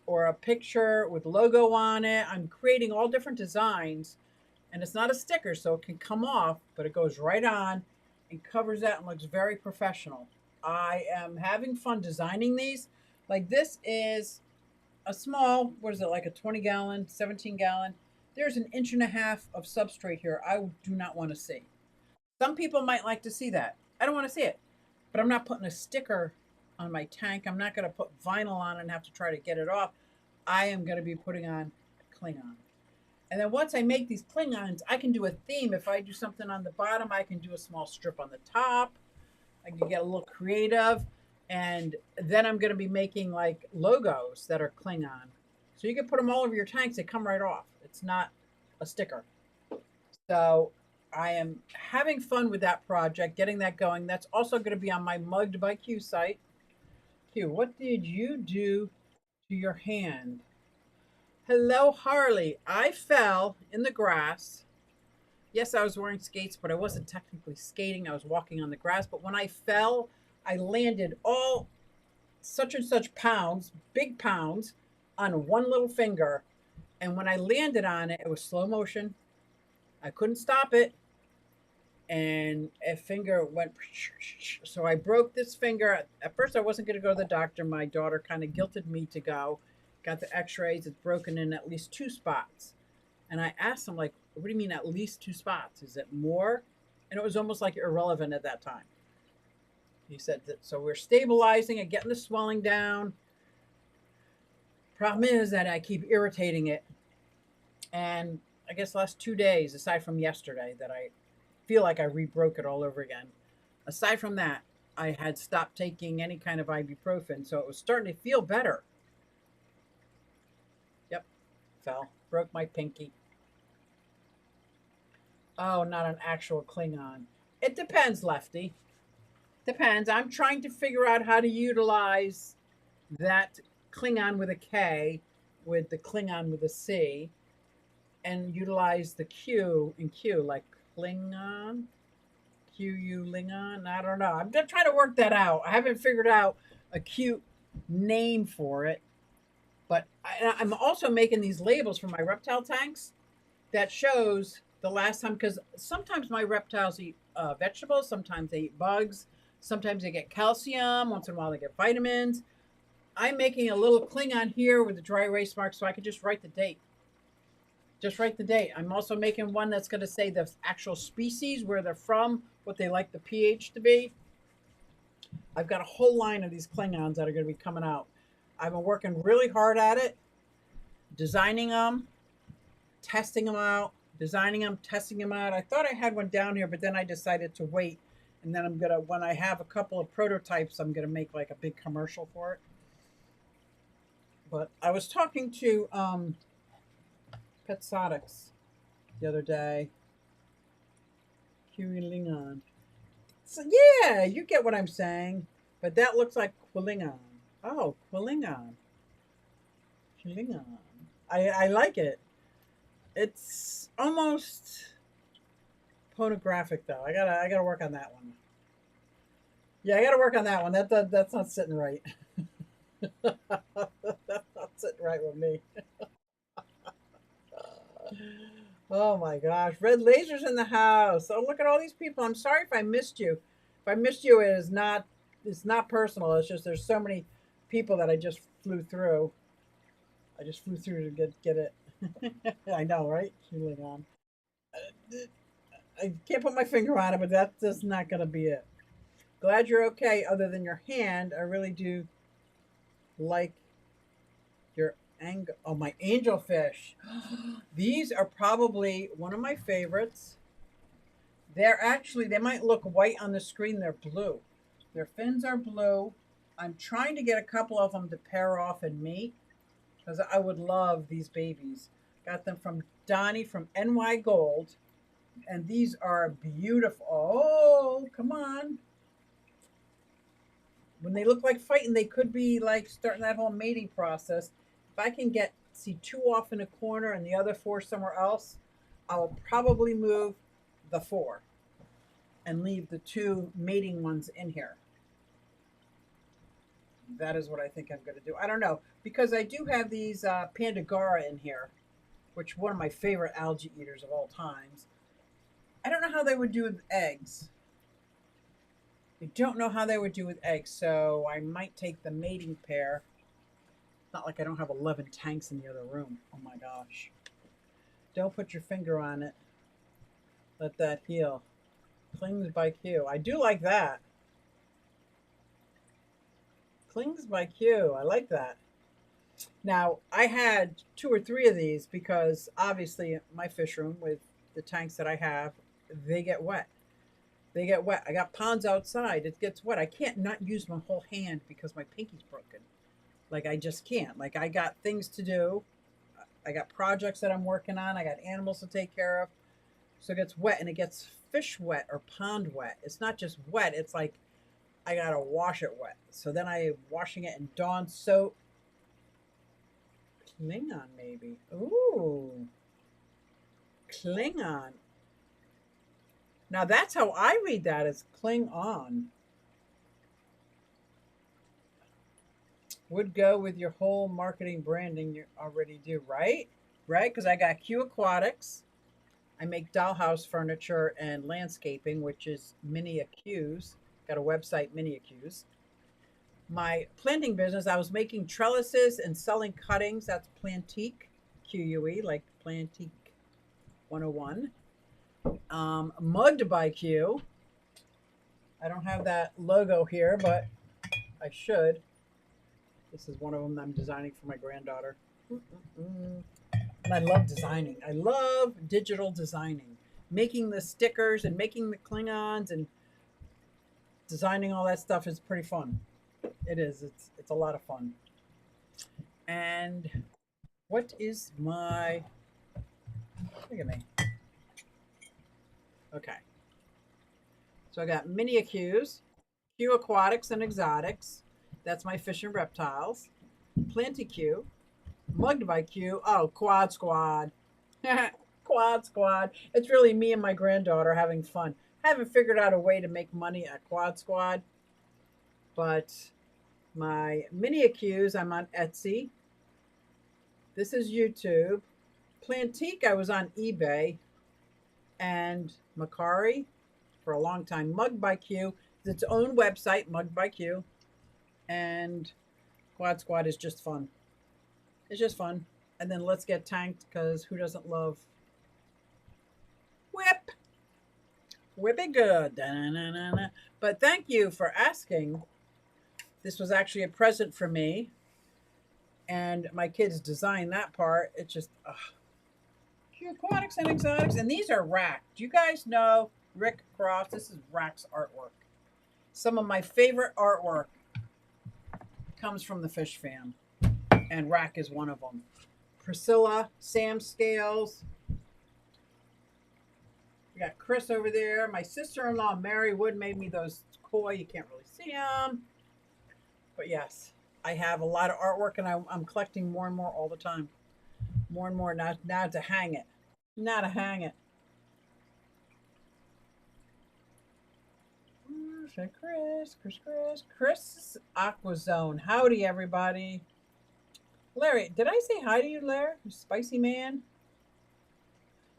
or a picture with logo on it. I'm creating all different designs, and it's not a sticker, so it can come off, but it goes right on and covers that and looks very professional. I am having fun designing these. Like this is a small, what is it, like a 20 gallon, 17 gallon. There's 1.5 inches of substrate here I do not want to see. Some people might like to see that. I don't want to see it, but I'm not putting a sticker on my tank. I'm not going to put vinyl on and have to try to get it off. I am going to be putting on Klingon. And then once I make these Klingons, I can do a theme. If I do something on the bottom, I can do a small strip on the top. I can get a little creative. And then I'm going to be making like logos that are Klingon. So you can put them all over your tanks. They come right off. It's not a sticker. So I am having fun with that project, getting that going. That's also going to be on my Mugged by Q site. Q, what did you do to your hand? Hello, Harley. I fell in the grass. Yes, I was wearing skates, but I wasn't technically skating. I was walking on the grass. But when I fell, I landed all such and such pounds, big pounds, on one little finger. And when I landed on it, it was slow motion. I couldn't stop it. And a finger went, so I broke this finger. At first, I wasn't going to go to the doctor. My daughter kind of guilted me to go. Got the x-rays. It's broken in at least 2 spots. And I asked him, like, what do you mean at least 2 spots? Is it more? And it was almost like irrelevant at that time. He said that, so we're stabilizing and getting the swelling down. Problem is that I keep irritating it. And I guess last 2 days, aside from yesterday, that I feel like I re-broke it all over again. Aside from that, I had stopped taking any kind of ibuprofen, so it was starting to feel better. Yep, fell, broke my pinky. Oh, not an actual Klingon. It depends, Lefty. Depends. I'm trying to figure out how to utilize that Klingon with a K with the Klingon with a C and utilize the Q in Q, like Klingon, Q-U Lingon. I don't know. I'm just trying to work that out. I haven't figured out a cute name for it. But I'm also making these labels for my reptile tanks that shows the last time, because sometimes my reptiles eat vegetables, sometimes they eat bugs, sometimes they get calcium, once in a while they get vitamins. I'm making a little Klingon here with the dry erase mark so I can just write the date. Just write the date. I'm also making one that's going to say the actual species, where they're from, what they like the pH to be. I've got a whole line of these Klingons that are going to be coming out. I've been working really hard at it, designing them, testing them out, designing them, testing them out. I thought I had one down here, but then I decided to wait. And then I'm going to, when I have a couple of prototypes, I'm going to make like a big commercial for it. But I was talking to Petsotics the other day. Klingon. So yeah, you get what I'm saying. But that looks like Klingon. Oh, Klingon. Klingon. I like it. It's almost pornographic though. I gotta work on that one. Yeah, I gotta work on that one. That's not sitting right. That's not sitting right with me. Oh my gosh. Red lasers in the house. Oh, look at all these people. I'm sorry if I missed you. If I missed you, it's not personal. It's just there's so many people that I just flew through. I just flew through to get it. I know, right? Shooting on. I can't put my finger on it, but that's just not gonna be it. Glad you're okay, other than your hand. I really do like your angle. Oh, my angelfish. These are probably one of my favorites. They might look white on the screen. They're blue. Their fins are blue. I'm trying to get a couple of them to pair off and mate because I would love these babies. Got them from Donnie from NY Gold. And these are beautiful. Oh, come on. When they look like fighting, they could be like starting that whole mating process. If I can see two off in a corner and the other four somewhere else, I will probably move the four and leave the two mating ones in here. That is what I think I'm going to do. I don't know, because I do have these Pandagara in here, which are one of my favorite algae eaters of all times. I don't know how they would do with eggs. I don't know how they would do with eggs, so I might take the mating pair. It's not like I don't have 11 tanks in the other room. Oh my gosh. Don't put your finger on it. Let that heal. Clings by Q. I do like that. Clings by Q. I like that. Now, I had 2 or 3 of these because obviously my fish room with the tanks that I have, they get wet. They get wet. I got ponds outside. It gets wet. I can't not use my whole hand because my pinky's broken. Like, I just can't. Like, I got things to do. I got projects that I'm working on. I got animals to take care of. So it gets wet, and it gets fish wet or pond wet. It's not just wet. It's like I got to wash it wet. So then I'm washing it in Dawn soap. Klingon, maybe. Ooh. Klingon. Now that's how I read that, as cling on. Would go with your whole marketing branding you already do, right? Right? Because I got Q Aquatics. I make dollhouse furniture and landscaping, which is Mini Q's. Got a website, Mini Q's. My planting business, I was making trellises and selling cuttings. That's Plantique, QUE, like Plantique 101. Mugged by Q. I don't have that logo here, but I should. This is one of them I'm designing for my granddaughter. And I love designing. I love digital designing. Making the stickers and making the Klingons and designing all that stuff is pretty fun. It is. It's a lot of fun. And what is my... Look at me. Okay. So I got Mini Q's, Q Aquatics and Exotics. That's my fish and reptiles. Plenty Q, Mugged by Q. Oh, Quad Squad. Quad Squad. It's really me and my granddaughter having fun. I haven't figured out a way to make money at Quad Squad, but my Mini Q's, I'm on Etsy. This is YouTube. Plantique, I was on eBay. And Macari for a long time. Mugged by Q. It's its own website, Mugged by Q. And Quad Squad is just fun. It's just fun. And then let's get tanked because who doesn't love whip? Whip it good. Da-na-na-na-na. But thank you for asking. This was actually a present for me. And my kids designed that part. It's just aquatics and exotics. And these are Rack. Do you guys know Rick Cross? This is Rack's artwork. Some of my favorite artwork comes from the fish fam. And Rack is one of them. Priscilla, Sam Scales. We got Chris over there. My sister-in-law, Mary Wood, made me those koi. You can't really see them. But yes, I have a lot of artwork, and I'm collecting more and more all the time. More and more now to hang it. Now to hang it. Chris Aquazone. Howdy, everybody. Larry, did I say hi to you, Larry? Spicy man?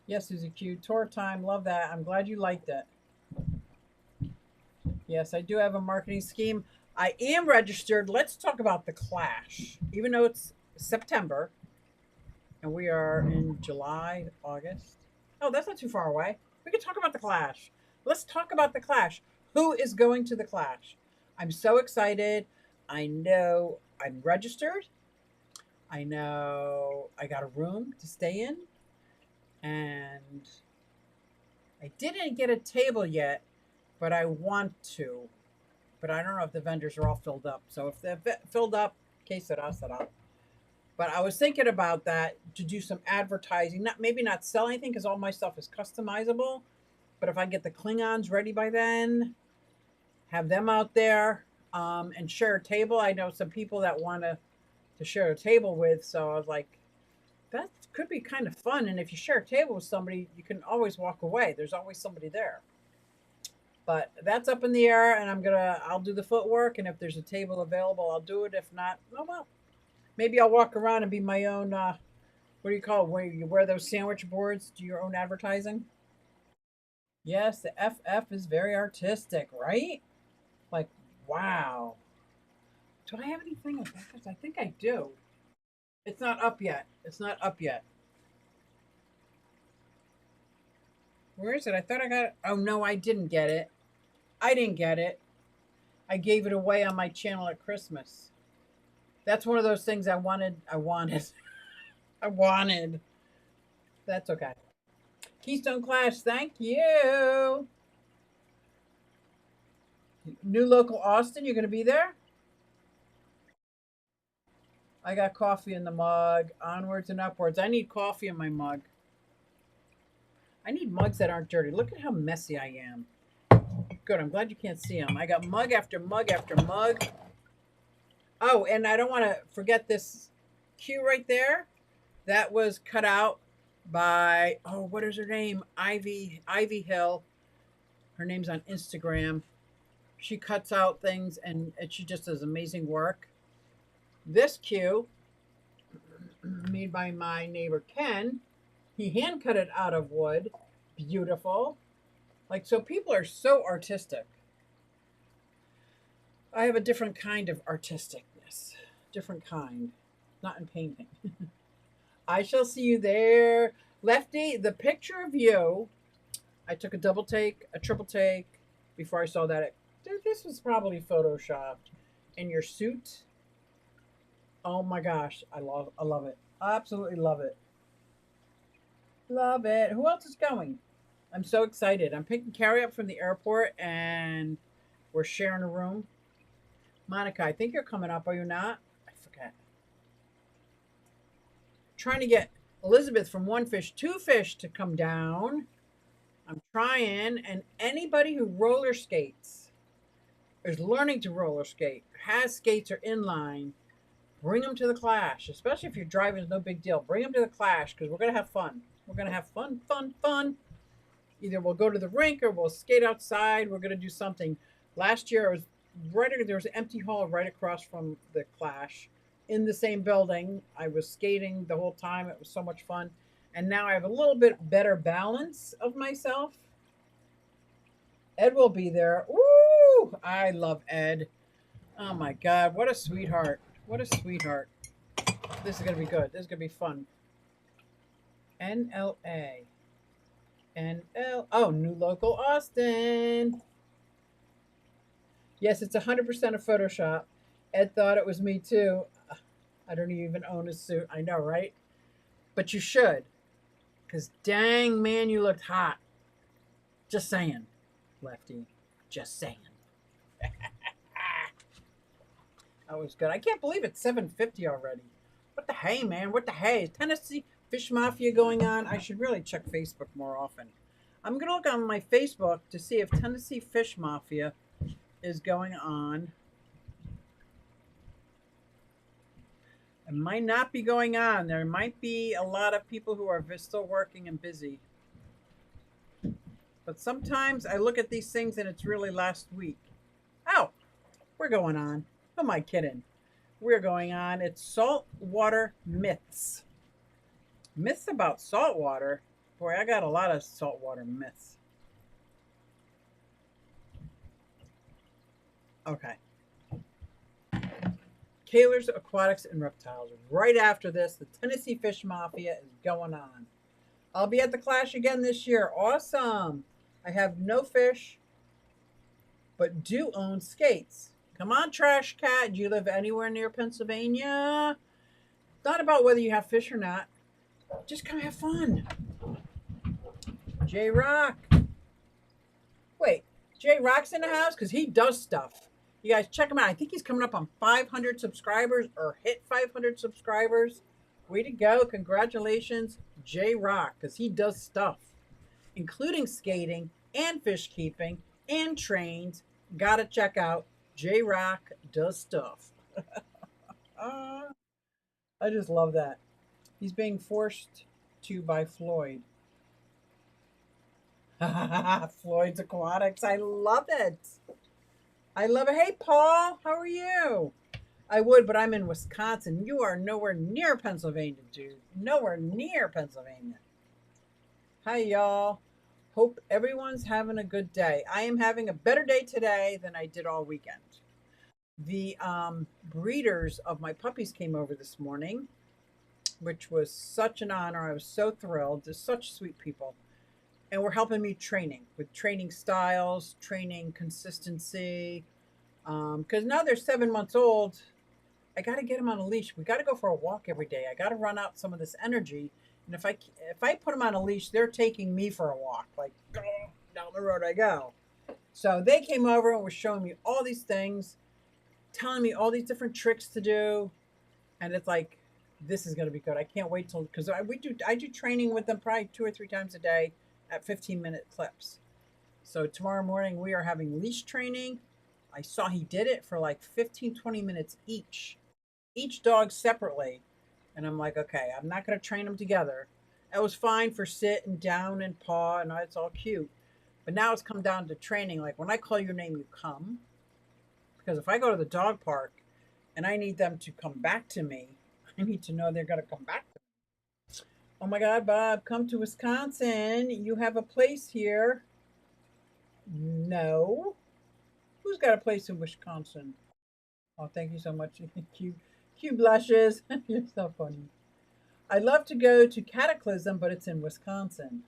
Yes, Susie Q. Tour time. Love that. I'm glad you liked it. Yes, I do have a marketing scheme. I am registered. Let's talk about the Clash. Even though it's September and we are in July, August. Oh, that's not too far away. We can talk about the Clash. Let's talk about the Clash. Who is going to the Clash? I'm so excited. I know I'm registered. I know I got a room to stay in. And I didn't get a table yet, but I want to. But I don't know if the vendors are all filled up. So if they're filled up, que sera, sera. But I was thinking about that to do some advertising. Maybe not sell anything because all my stuff is customizable. But if I get the Klingons ready by then, have them out there and share a table. I know some people that want to share a table with. So I was like, that could be kind of fun. And if you share a table with somebody, you can always walk away. There's always somebody there. But that's up in the air, and I'll do the footwork. And if there's a table available, I'll do it. If not, oh well. Maybe I'll walk around and be my own, what do you call it? Where you wear those sandwich boards, do your own advertising? Yes, the FF is very artistic, right? Like, wow. Do I have anything like that? Because I think I do. It's not up yet. It's not up yet. Where is it? I thought I got it. Oh, no, I didn't get it. I didn't get it. I gave it away on my channel at Christmas. That's one of those things I wanted. I wanted. That's okay. Keystone Clash, thank you. New local Austin, you're going to be there? I got coffee in the mug. Onwards and upwards. I need coffee in my mug. I need mugs that aren't dirty. Look at how messy I am. Good. I'm glad you can't see them. I got mug after mug after mug. Oh, and I don't want to forget this cue right there. That was cut out by, oh, what is her name? Ivy Hill. Her name's on Instagram. She cuts out things and she just does amazing work. This cue, made by my neighbor Ken, he hand cut it out of wood. Beautiful. Like, so people are so artistic. I have a different kind of artisticness. Different kind. Not in painting. I shall see you there. Lefty, the picture of you, I took a double take, a triple take before I saw that. This was probably photoshopped. In your suit. Oh my gosh. I love it. I absolutely love it. Love it. Who else is going? I'm so excited. I'm picking Carrie up from the airport and we're sharing a room. Monica, I think you're coming up. Are you not? I forget. Trying to get Elizabeth from One Fish, Two Fish to come down. I'm trying. And anybody who roller skates, is learning to roller skate, has skates or inline, bring them to the Clash. Especially if you're driving, it's no big deal. Bring them to the Clash because we're going to have fun. We're going to have fun, fun, fun. Either we'll go to the rink or we'll skate outside. We're going to do something. Last year, there was an empty hall right across from the Clash in the same building. I was skating the whole time. It was so much fun. And now I have a little bit better balance of myself. Ed will be there. Ooh, I love Ed. Oh my God, what a sweetheart. What a sweetheart. This is going to be good. This is going to be fun. NLA. Oh, new local Austin. Yes, it's 100% a Photoshop. Ed thought it was me too. I don't even own a suit. I know, right? But you should. Because dang, man, you looked hot. Just saying, Lefty. Just saying. That was good. I can't believe it's 7:50 already. What the hey, man? What the hey? Is Tennessee Fish Mafia going on? I should really check Facebook more often. I'm going to look on my Facebook to see if Tennessee Fish Mafia is going on. It might not be going on. There might be a lot of people who are still working and busy. But sometimes I look at these things and it's really last week. Oh, we're going on. Who am I kidding? We're going on. It's saltwater myths. Myths about saltwater. Boy, I got a lot of saltwater myths. Okay. Kaler's Aquatics and Reptiles. Right after this, the Tennessee Fish Mafia is going on. I'll be at the Clash again this year. Awesome. I have no fish, but do own skates. Come on, Trash Cat. Do you live anywhere near Pennsylvania? It's not about whether you have fish or not. Just come have fun. J-Rock. Wait, J-Rock's in the house? Because he does stuff. You guys check him out. I think he's coming up on 500 subscribers or hit 500 subscribers. Way to go. Congratulations, J-Rock, because he does stuff, including skating and fish keeping and trains. Gotta check out J-Rock does stuff. I just love that. He's being forced to by Floyd. Floyd's Aquatics. I love it. I love it. Hey, Paul, how are you? I would, but I'm in Wisconsin. You are nowhere near Pennsylvania, dude. Nowhere near Pennsylvania. Hi, y'all. Hope everyone's having a good day. I am having a better day today than I did all weekend. The breeders of my puppies came over this morning, which was such an honor. I was so thrilled. They're such sweet people. And were helping me with training styles, training consistency. Because now they're 7 months old. I got to get them on a leash. We got to go for a walk every day. I got to run out some of this energy. And if I put them on a leash, they're taking me for a walk. Like, down the road I go. So they came over and were showing me all these things, telling me all these different tricks to do. And it's like, this is going to be good. I can't wait till, because I do training with them probably 2 or 3 times a day at 15-minute clips. So tomorrow morning we are having leash training. I saw he did it for like 15-20 minutes each dog separately. And I'm like, okay, I'm not going to train them together. It was fine for sit and down and paw, and it's all cute. But now it's come down to training. Like when I call your name, you come. Because if I go to the dog park and I need them to come back to me, I need to know they're going to come back to me. Oh my God, Bob, come to Wisconsin. You have a place here. No. Who's got a place in Wisconsin? Oh, thank you so much. Q blushes. You're so funny. I'd love to go to Cataclysm, but it's in Wisconsin.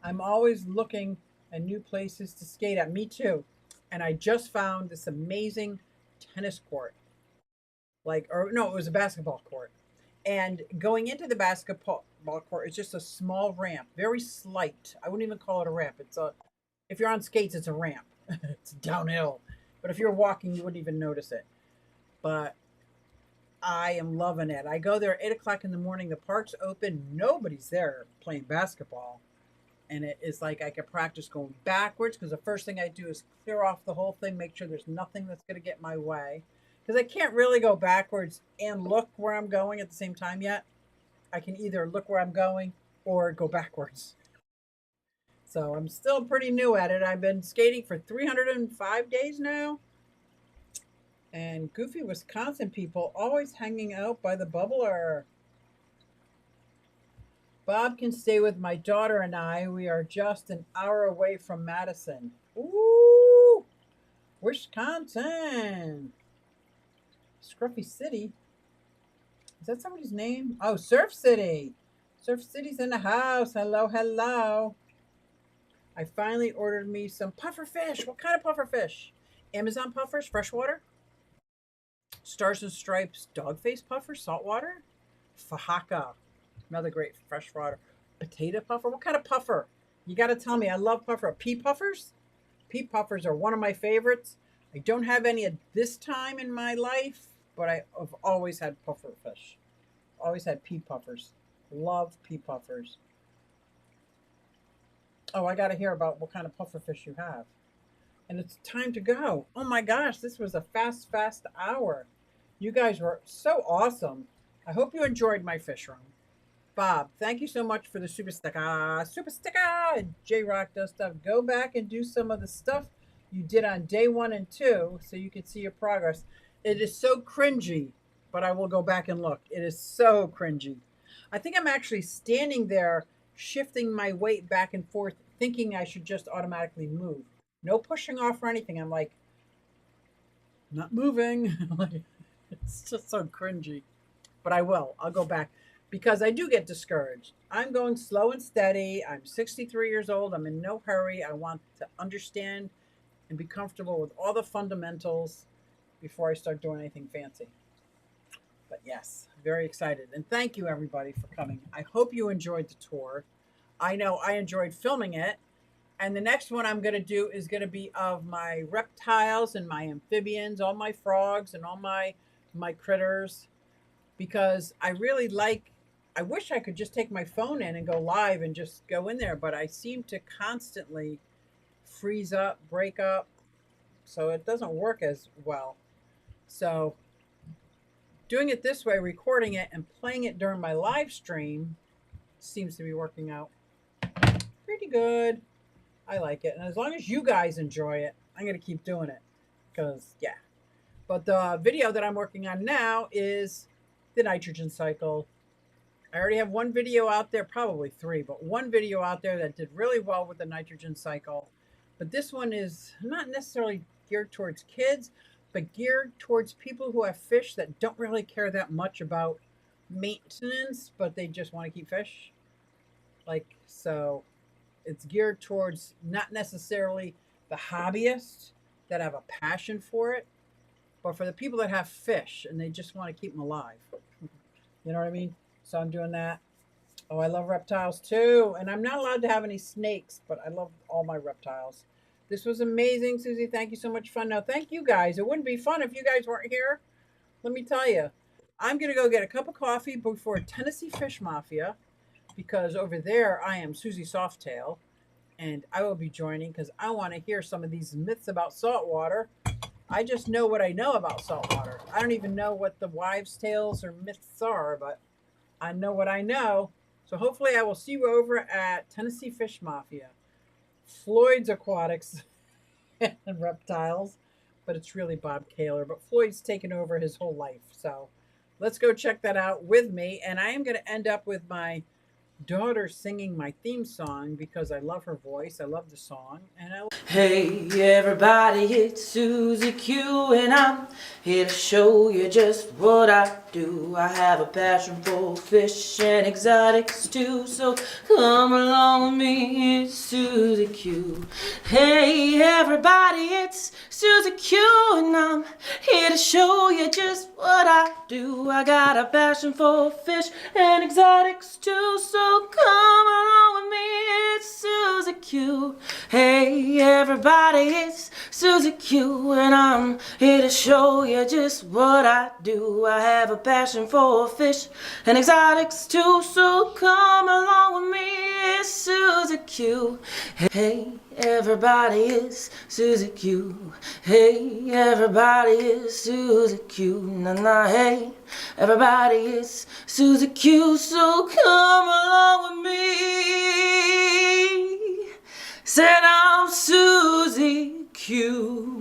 I'm always looking at new places to skate at. Me too. And I just found this amazing tennis court. It was a basketball court. And going into the basketball court is just a small ramp, very slight. I wouldn't even call it a ramp. If you're on skates, it's a ramp. It's downhill. But if you're walking, you wouldn't even notice it. But I am loving it. I go there at 8 o'clock in the morning. The park's open. Nobody's there playing basketball. And it is like I can practice going backwards, because the first thing I do is clear off the whole thing, make sure there's nothing that's going to get in my way. Because I can't really go backwards and look where I'm going at the same time yet. I can either look where I'm going or go backwards. So I'm still pretty new at it. I've been skating for 305 days now. And goofy Wisconsin people always hanging out by the bubbler. Bob can stay with my daughter and I. We are just an hour away from Madison. Ooh, Wisconsin. Scruffy City. Is that somebody's name? Oh, Surf City. Surf City's in the house. Hello, hello. I finally ordered me some puffer fish. What kind of puffer fish? Amazon puffers, freshwater? Stars and Stripes, dogface puffer, saltwater? Fajaka, another great freshwater. Potato puffer? What kind of puffer? You got to tell me. I love puffer. Pea puffers? Pea puffers are one of my favorites. I don't have any at this time in my life, but I have always had puffer fish. Always had pea puffers. Love pea puffers. Oh, I got to hear about what kind of puffer fish you have. And it's time to go. Oh my gosh, this was a fast, fast hour. You guys were so awesome. I hope you enjoyed my fish room. Bob, thank you so much for the super sticker. Super sticker! J-Rock does stuff. Go back and do some of the stuff you did on day 1 and 2 so you can see your progress. It is so cringy, but I will go back and look. It is so cringy. I think I'm actually standing there shifting my weight back and forth, thinking I should just automatically move. No pushing off or anything. I'm like, not moving. It's just so cringy. But I will. I'll go back because I do get discouraged. I'm going slow and steady. I'm 63 years old. I'm in no hurry. I want to understand and be comfortable with all the fundamentals before I start doing anything fancy. But yes, very excited. And thank you, everybody, for coming. I hope you enjoyed the tour. I know I enjoyed filming it. And the next one I'm going to do is going to be of my reptiles and my amphibians, all my frogs and all my critters, because I really like, I wish I could just take my phone in and go live and just go in there, but I seem to constantly freeze up, break up, so it doesn't work as well. So doing it this way, recording it and playing it during my live stream seems to be working out pretty good. I like it. And as long as you guys enjoy it, I'm going to keep doing it because, yeah. But the video that I'm working on now is the nitrogen cycle. I already have one video out there, probably 3, but one video out there that did really well with the nitrogen cycle. But this one is not necessarily geared towards kids, but geared towards people who have fish that don't really care that much about maintenance, but they just want to keep fish. So it's geared towards not necessarily the hobbyists that have a passion for it, but for the people that have fish and they just want to keep them alive. You know what I mean? So I'm doing that. Oh, I love reptiles too. And I'm not allowed to have any snakes, but I love all my reptiles. This was amazing, Susie. Thank you so much. Fun. Now, thank you guys. It wouldn't be fun if you guys weren't here. Let me tell you. I'm going to go get a cup of coffee before Tennessee Fish Mafia, because over there I am Susie Softail, and I will be joining because I want to hear some of these myths about saltwater. I just know what I know about saltwater. I don't even know what the wives' tales or myths are, but I know what I know. So hopefully I will see you over at Tennessee Fish Mafia. Floyd's Aquatics and Reptiles, but it's really Bob Kaler. But Floyd's taken over his whole life. So let's go check that out with me. And I am going to end up with my daughter singing my theme song because I love her voice. I love the song. Hey everybody, it's Susie Q and I'm here to show you just what I do. I have a passion for fish and exotics too, so come along with me, it's Susie Q. Hey everybody, it's Susie Q and I'm here to show you just what I do. I got a passion for fish and exotics too, so come along with me, it's Susie Q. Hey everybody, it's Susie Q and I'm here to show you just what I do. I have a passion for fish and exotics too, so come along with me, it's Susie Q. Hey everybody, it's Susie Q. Hey everybody, it's Susie Q. Nah, hey everybody, it's Susie Q, so come along with me. Said I'm Susie Q.